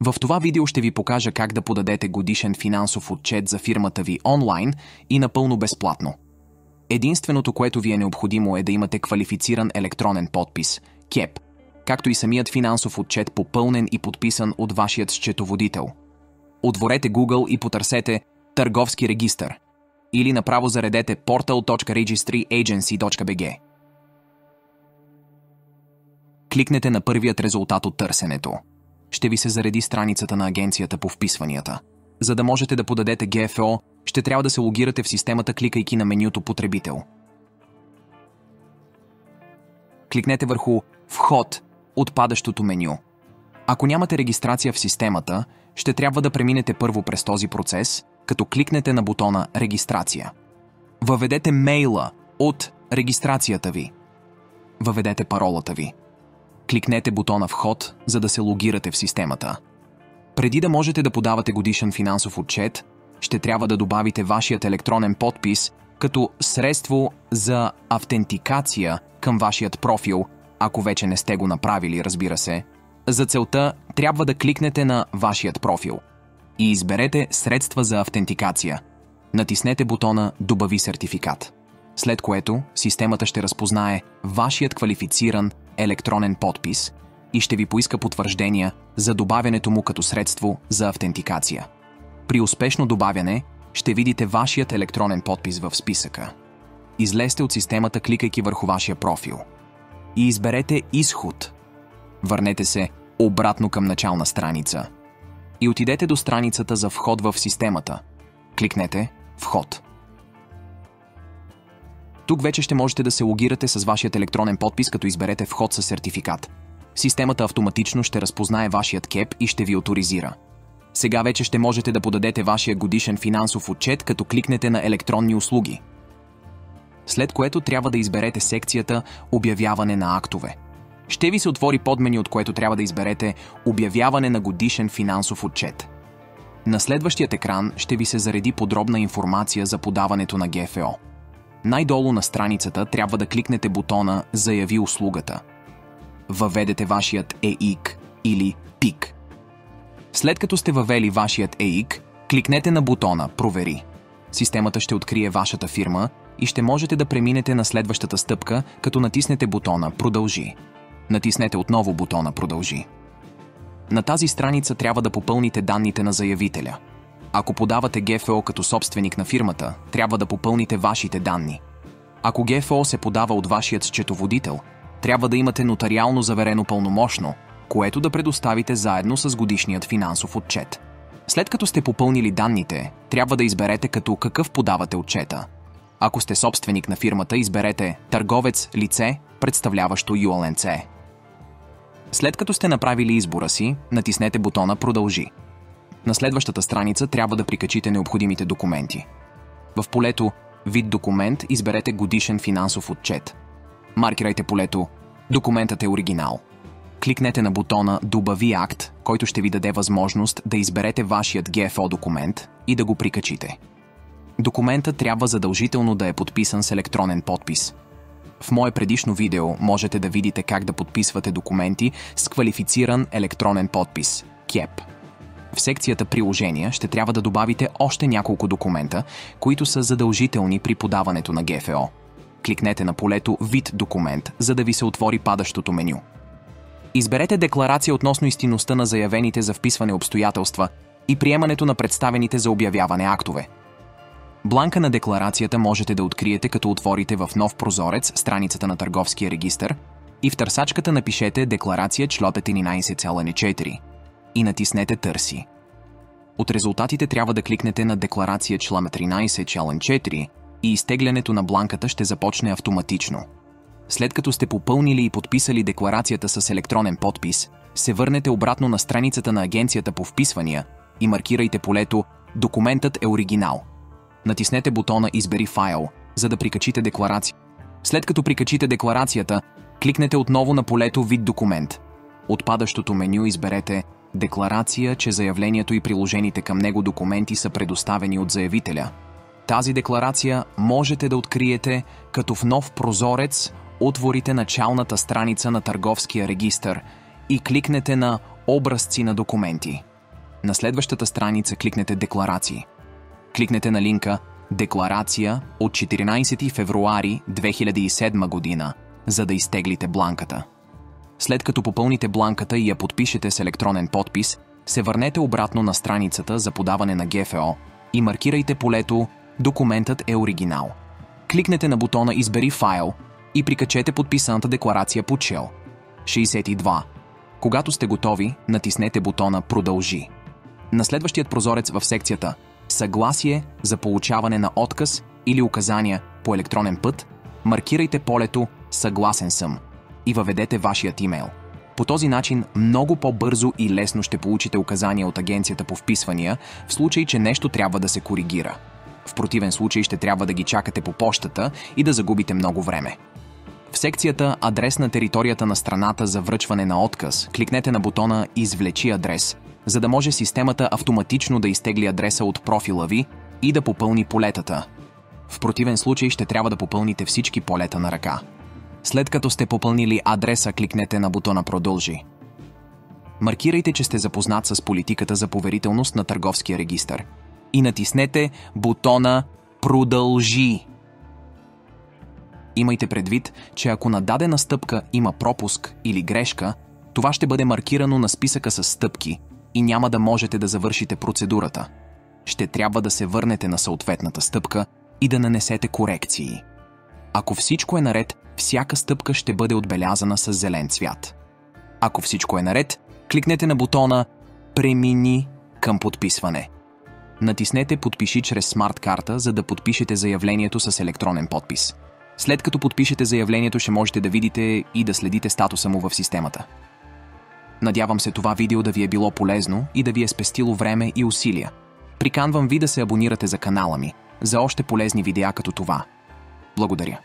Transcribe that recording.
В това видео ще ви покажа как да подадете годишен финансов отчет за фирмата ви онлайн и напълно безплатно. Единственото, което ви е необходимо, е да имате квалифициран електронен подпис – КЕП, както и самият финансов отчет попълнен и подписан от вашият счетоводител. Отворете Google и потърсете Търговски регистър или направо заредете portal.registryagency.bg. Кликнете на първият резултат от търсенето. Ще ви се зареди страницата на агенцията по вписванията. За да можете да подадете ГФО, ще трябва да се логирате в системата, кликайки на менюто Потребител. Кликнете върху Вход от падащото меню. Ако нямате регистрация в системата, ще трябва да преминете първо през този процес, като кликнете на бутона Регистрация. Въведете мейла от регистрацията ви. Въведете паролата ви. Кликнете бутона Вход, за да се логирате в системата. Преди да можете да подавате годишен финансов отчет, ще трябва да добавите вашият електронен подпис като средство за автентикация към вашият профил, ако вече не сте го направили, разбира се. За целта трябва да кликнете на вашият профил и изберете Средства за автентикация. Натиснете бутона Добави сертификат, след което системата ще разпознае вашият квалифициран електронен подпис и ще ви поиска потвърждения за добавянето му като средство за автентикация. При успешно добавяне ще видите вашият електронен подпис в списъка. Излезте от системата, кликайки върху вашия профил и изберете Изход. Върнете се обратно към начална страница и отидете до страницата за вход в системата. Кликнете Вход. Тук вече ще можете да се логирате с вашият електронен подпис, като изберете Вход със сертификат. Системата автоматично ще разпознае вашият КЕП и ще ви оторизира. Сега вече ще можете да подадете вашия годишен финансов отчет, като кликнете на Електронни услуги. След което трябва да изберете секцията Обявяване на актове. Ще ви се отвори подменю, от което трябва да изберете Обявяване на годишен финансов отчет. На следващият екран ще ви се зареди подробна информация за подаването на ГФО. Най-долу на страницата трябва да кликнете бутона Заяви услугата. Въведете вашият ЕИК или ПИК. След като сте въвели вашият ЕИК, кликнете на бутона Провери. Системата ще открие вашата фирма и ще можете да преминете на следващата стъпка, като натиснете бутона Продължи. Натиснете отново бутона Продължи. На тази страница трябва да попълните данните на заявителя. Ако подавате ГФО като собственик на фирмата, трябва да попълните вашите данни. Ако ГФО се подава от вашият счетоводител, трябва да имате нотариално заверено пълномощно, което да предоставите заедно с годишният финансов отчет. След като сте попълнили данните, трябва да изберете като какъв подавате отчета. Ако сте собственик на фирмата, изберете Търговец лице, представляващо ЮЛНЦ. След като сте направили избора си, натиснете бутона Продължи. На следващата страница трябва да прикачите необходимите документи. В полето Вид документ изберете Годишен финансов отчет. Маркирайте полето Документът е оригинал. Кликнете на бутона Добави акт, който ще ви даде възможност да изберете вашият ГФО документ и да го прикачите. Документът трябва задължително да е подписан с електронен подпис. В мое предишно видео можете да видите как да подписвате документи с квалифициран електронен подпис – КЕП. В секцията Приложения ще трябва да добавите още няколко документа, които са задължителни при подаването на ГФО. Кликнете на полето Вид документ, за да ви се отвори падащото меню. Изберете декларация относно истинността на заявените за вписване обстоятелства и приемането на представените за обявяване актове. Бланка на декларацията можете да откриете, като отворите в нов прозорец страницата на Търговския регистър и в търсачката напишете Декларация члопет 11,4 и натиснете Търси. От резултатите трябва да кликнете на Декларация члопет 13,4 и изтеглянето на бланката ще започне автоматично. След като сте попълнили и подписали декларацията с електронен подпис, се върнете обратно на страницата на агенцията по вписвания и маркирайте полето Документът е оригинал. Натиснете бутона Избери файл, за да прикачите декларация. След като прикачите декларацията, кликнете отново на полето Вид документ. От падащото меню изберете Декларация, че заявлението и приложените към него документи са предоставени от заявителя. Тази декларация можете да откриете, като в нов прозорец отворите началната страница на Търговския регистър и кликнете на Образци на документи. На следващата страница кликнете Декларации. Кликнете на линка Декларация от 14 февруари 2007 година, за да изтеглите бланката. След като попълните бланката и я подпишете с електронен подпис, се върнете обратно на страницата за подаване на ГФО и маркирайте полето «Документът е оригинал». Кликнете на бутона «Избери файл» и прикачете подписаната декларация под Shell. 62. Когато сте готови, натиснете бутона «Продължи». На следващият прозорец в секцията «Съгласие за получаване на отказ или указания по електронен път», маркирайте полето «Съгласен съм» и въведете вашият имейл. По този начин много по-бързо и лесно ще получите указания от Агенцията по вписвания в случай, че нещо трябва да се коригира. В противен случай ще трябва да ги чакате по пощата и да загубите много време. В секцията «Адрес на територията на страната за връчване на отказ» кликнете на бутона «Извлечи адрес», за да може системата автоматично да изтегли адреса от профила ви и да попълни полетата. В противен случай ще трябва да попълните всички полета на ръка. След като сте попълнили адреса, кликнете на бутона «Продължи». Маркирайте, че сте запознат с политиката за поверителност на Търговския регистър и натиснете бутона «Продължи». Имайте предвид, че ако на дадена стъпка има пропуск или грешка, това ще бъде маркирано на списъка с стъпки и няма да можете да завършите процедурата. Ще трябва да се върнете на съответната стъпка и да нанесете корекции. Ако всичко е наред, всяка стъпка ще бъде отбелязана с зелен цвят. Ако всичко е наред, кликнете на бутона «Премини към подписване». Натиснете «Подпиши чрез смарт-карта», за да подпишете заявлението с електронен подпис. След като подпишете заявлението, ще можете да видите и да следите статуса му в системата. Надявам се това видео да ви е било полезно и да ви е спестило време и усилия. Приканвам ви да се абонирате за канала ми за още полезни видеа като това. Благодаря.